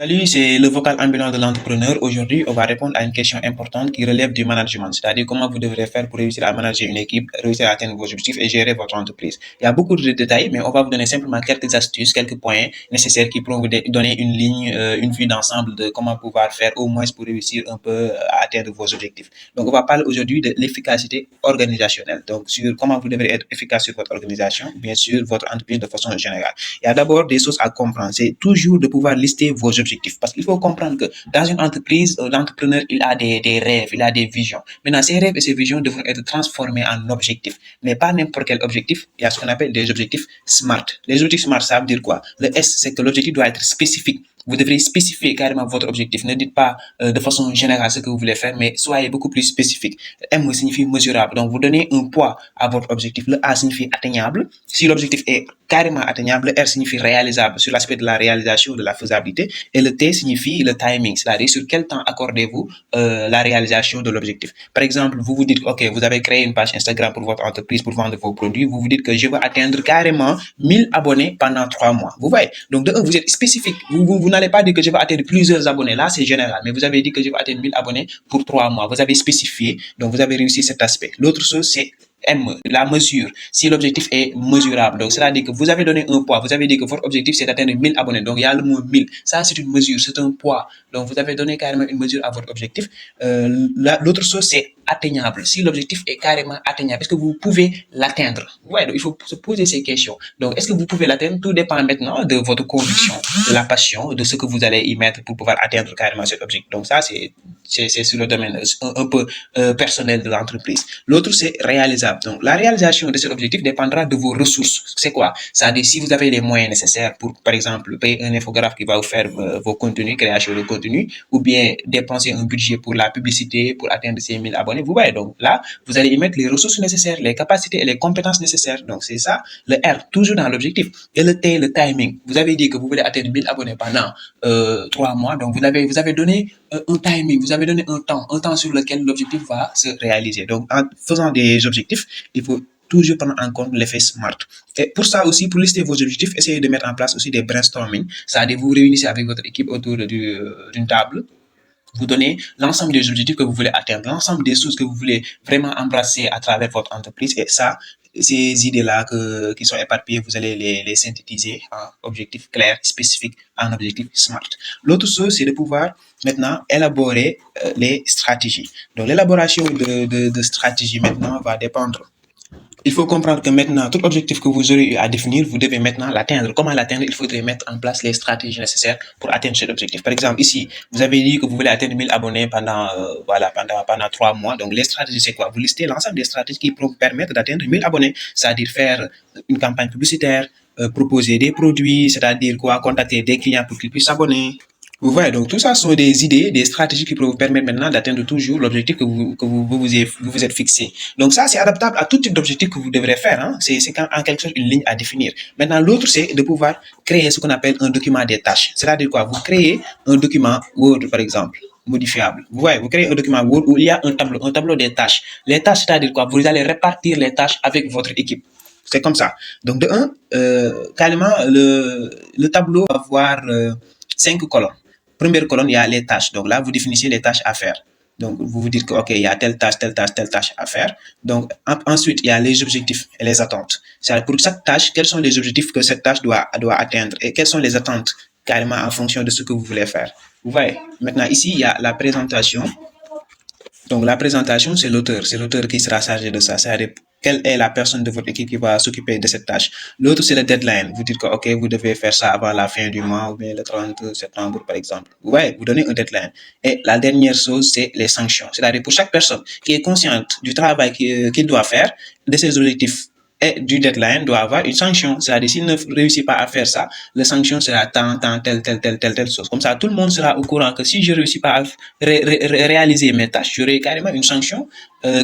Salut, c'est le vocal ambulant de l'entrepreneur. Aujourd'hui, on va répondre à une question importante qui relève du management, c'est-à-dire comment vous devrez faire pour réussir à manager une équipe, réussir à atteindre vos objectifs et gérer votre entreprise. Il y a beaucoup de détails, mais on va vous donner simplement quelques astuces, quelques points nécessaires qui pourront vous donner une ligne, une vue d'ensemble de comment pouvoir faire au moins pour réussir un peu à atteindre vos objectifs. Donc, on va parler aujourd'hui de l'efficacité organisationnelle. Donc, sur comment vous devrez être efficace sur votre organisation, bien sûr, votre entreprise de façon générale. Il y a d'abord des choses à comprendre. C'est toujours de pouvoir lister vos objectifs. Parce qu'il faut comprendre que dans une entreprise, l'entrepreneur, il a des rêves, il a des visions. Maintenant, ces rêves et ces visions devront être transformés en objectifs. Mais pas n'importe quel objectif. Il y a ce qu'on appelle des objectifs SMART. Les objectifs SMART, ça veut dire quoi? Le S, c'est que l'objectif doit être spécifique. Vous devrez spécifier carrément votre objectif. Ne dites pas de façon générale ce que vous voulez faire, mais soyez beaucoup plus spécifique. M signifie mesurable. Donc, vous donnez un poids à votre objectif. Le A signifie atteignable. Si l'objectif est carrément atteignable, le R signifie réalisable sur l'aspect de la réalisation, de la faisabilité. Et le T signifie le timing, c'est-à-dire sur quel temps accordez-vous la réalisation de l'objectif. Par exemple, vous vous dites, OK, vous avez créé une page Instagram pour votre entreprise pour vendre vos produits. Vous vous dites que je veux atteindre carrément 1000 abonnés pendant 3 mois. Vous voyez? Donc, de un, vous êtes spécifique. Vous n'allez pas dire que je vais atteindre plusieurs abonnés. Là, c'est général. Mais vous avez dit que je vais atteindre 1000 abonnés pour 3 mois. Vous avez spécifié. Donc, vous avez réussi cet aspect. L'autre chose, c'est M, la mesure, si l'objectif est mesurable. Donc, c'est-à-dire que vous avez donné un poids, vous avez dit que votre objectif, c'est d'atteindre 1000 abonnés. Donc, il y a le mot 1000. Ça, c'est une mesure, c'est un poids. Donc, vous avez donné carrément une mesure à votre objectif. L'autre chose, c'est atteignable. Si l'objectif est carrément atteignable, est-ce que vous pouvez l'atteindre? Ouais, donc il faut se poser ces questions. Donc, est-ce que vous pouvez l'atteindre? Tout dépend maintenant de votre conviction, de la passion, de ce que vous allez y mettre pour pouvoir atteindre carrément cet objectif. Donc, ça, c'est sur le domaine un peu personnel de l'entreprise. L'autre, c'est réalisable. Donc, la réalisation de cet objectif dépendra de vos ressources. C'est quoi? C'est-à-dire, si vous avez les moyens nécessaires pour, par exemple, payer un infographe qui va vous faire vos contenus, création de contenu, ou bien dépenser un budget pour la publicité, pour atteindre ces 1000 abonnés, vous voyez. Donc, là, vous allez y mettre les ressources nécessaires, les capacités et les compétences nécessaires. Donc, c'est ça, le R, toujours dans l'objectif. Et le T, le timing. Vous avez dit que vous voulez atteindre 1000 abonnés pendant 3 mois. Donc, vous avez donné un timing, vous avez donné un temps sur lequel l'objectif va se réaliser. Donc, en faisant des objectifs, il faut toujours prendre en compte l'effet SMART. Et pour ça aussi, pour lister vos objectifs, essayez de mettre en place aussi des brainstorming. C'est-à-dire, vous réunissez avec votre équipe autour d'une table. Vous donnez l'ensemble des objectifs que vous voulez atteindre, l'ensemble des choses que vous voulez vraiment embrasser à travers votre entreprise. Et ça, ces idées-là qui sont éparpillées, vous allez les synthétiser en objectifs clairs, spécifiques, en objectifs SMART. L'autre chose, c'est de pouvoir maintenant élaborer les stratégies. Donc, l'élaboration de stratégies maintenant va dépendre. Il faut comprendre que maintenant, tout objectif que vous aurez eu à définir, vous devez maintenant l'atteindre. Comment l'atteindre? Il faudrait mettre en place les stratégies nécessaires pour atteindre cet objectif. Par exemple, ici, vous avez dit que vous voulez atteindre 1000 abonnés pendant 3 mois. Donc, les stratégies, c'est quoi? Vous listez l'ensemble des stratégies qui pourront permettre d'atteindre 1000 abonnés. C'est-à-dire faire une campagne publicitaire, proposer des produits, c'est-à-dire quoi? Contacter des clients pour qu'ils puissent s'abonner. Vous voyez, donc tout ça sont des idées, des stratégies qui peuvent vous permettre maintenant d'atteindre toujours l'objectif que vous êtes fixé. Donc ça, c'est adaptable à tout type d'objectif que vous devrez faire. Hein. C'est en quelque sorte une ligne à définir. Maintenant, l'autre, c'est de pouvoir créer ce qu'on appelle un document des tâches. C'est-à-dire quoi? Vous créez un document Word, par exemple, modifiable. Vous voyez, vous créez un document Word où il y a un tableau des tâches. Les tâches, c'est-à-dire quoi? Vous allez répartir les tâches avec votre équipe. C'est comme ça. Donc de un, carrément, le tableau va avoir 5 colonnes. Première colonne, il y a les tâches. Donc là, vous définissez les tâches à faire. Donc, vous vous dites que, OK, il y a telle tâche à faire. Donc, ensuite, il y a les objectifs et les attentes. C'est-à-dire, pour chaque tâche, quels sont les objectifs que cette tâche doit atteindre et quelles sont les attentes carrément en fonction de ce que vous voulez faire. Vous voyez, maintenant, ici, il y a la présentation. Donc, la présentation, c'est l'auteur. C'est l'auteur qui sera chargé de ça. C'est-à-dire, quelle est la personne de votre équipe qui va s'occuper de cette tâche. L'autre, c'est le deadline. Vous dites que, OK, vous devez faire ça avant la fin du mois ou bien le 30 septembre, par exemple. Ouais, vous donnez un deadline. Et la dernière chose, c'est les sanctions. C'est-à-dire pour chaque personne qui est consciente du travail qu'il doit faire, de ses objectifs et du deadline, doit avoir une sanction. C'est-à-dire, s'il ne réussit pas à faire ça, la sanction sera telle chose. Comme ça, tout le monde sera au courant que si je ne réussis pas à réaliser mes tâches, j'aurai carrément une sanction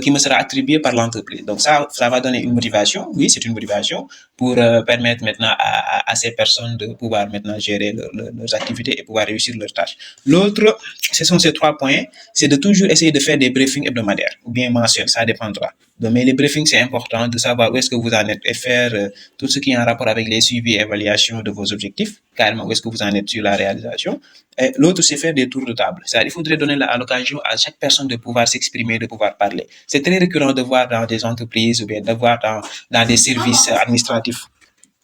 qui me sera attribuée par l'entreprise. Donc ça va donner une motivation. Oui, c'est une motivation pour permettre maintenant à ces personnes de pouvoir maintenant gérer leurs activités et pouvoir réussir leurs tâches. L'autre, ce sont ces 3 points, c'est de toujours essayer de faire des briefings hebdomadaires ou bien mensuels, ça dépendra. Donc, mais les briefings, c'est important de savoir où est-ce que vous en êtes et faire tout ce qui est en rapport avec les suivis et évaluations de vos objectifs, carrément où est-ce que vous en êtes sur la réalisation. Et l'autre, c'est faire des tours de table. C'est-à-dire, il faudrait donner à l'occasion à chaque personne de pouvoir s'exprimer, de pouvoir parler. C'est très récurrent de voir dans des entreprises ou bien de voir dans des services administratifs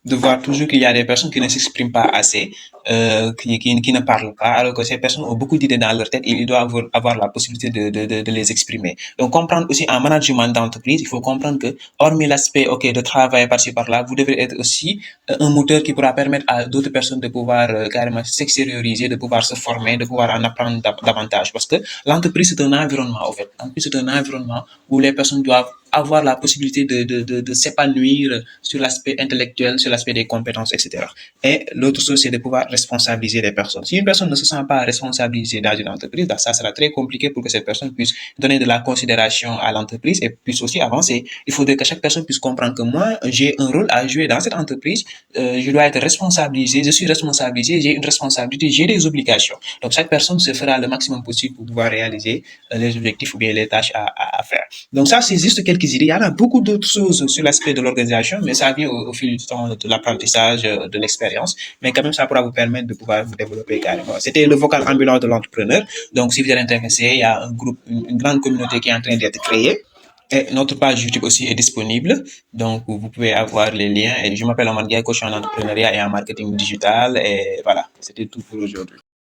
de voir toujours qu'il y a des personnes qui ne s'expriment pas assez, qui ne parlent pas, alors que ces personnes ont beaucoup d'idées dans leur tête et ils doivent avoir la possibilité de les exprimer. Donc, comprendre aussi en management d'entreprise, il faut comprendre que, hormis l'aspect, OK, de travailler par-ci par-là, vous devez être aussi un moteur qui pourra permettre à d'autres personnes de pouvoir carrément s'extérioriser, de pouvoir se former, de pouvoir en apprendre davantage. Parce que l'entreprise, c'est un environnement, en fait. L'entreprise, c'est un environnement où les personnes doivent avoir la possibilité de s'épanouir sur l'aspect intellectuel, sur l'aspect des compétences, etc. Et l'autre chose, c'est de pouvoir responsabiliser les personnes. Si une personne ne se sent pas responsabilisée dans une entreprise, ça sera très compliqué pour que cette personne puisse donner de la considération à l'entreprise et puisse aussi avancer. Il faudrait que chaque personne puisse comprendre que moi, j'ai un rôle à jouer dans cette entreprise, je dois être responsabilisé, je suis responsabilisé, j'ai une responsabilité, j'ai des obligations. Donc chaque personne se fera le maximum possible pour pouvoir réaliser les objectifs ou bien les tâches à faire. Donc ça, c'est juste quelques idées. Il y en a beaucoup d'autres choses sur l'aspect de l'organisation, mais ça vient au fil du temps de l'apprentissage, de l'expérience. Mais quand même, ça pourra vous permettre de pouvoir vous développer carrément. C'était le vocal ambulant de l'entrepreneur. Donc, si vous êtes intéressé, il y a un groupe, une grande communauté qui est en train d'être créée. Et notre page YouTube aussi est disponible. Donc, vous pouvez avoir les liens. Et je m'appelle Omar Gueye, coach en entrepreneuriat et en marketing digital. Et voilà, c'était tout pour aujourd'hui.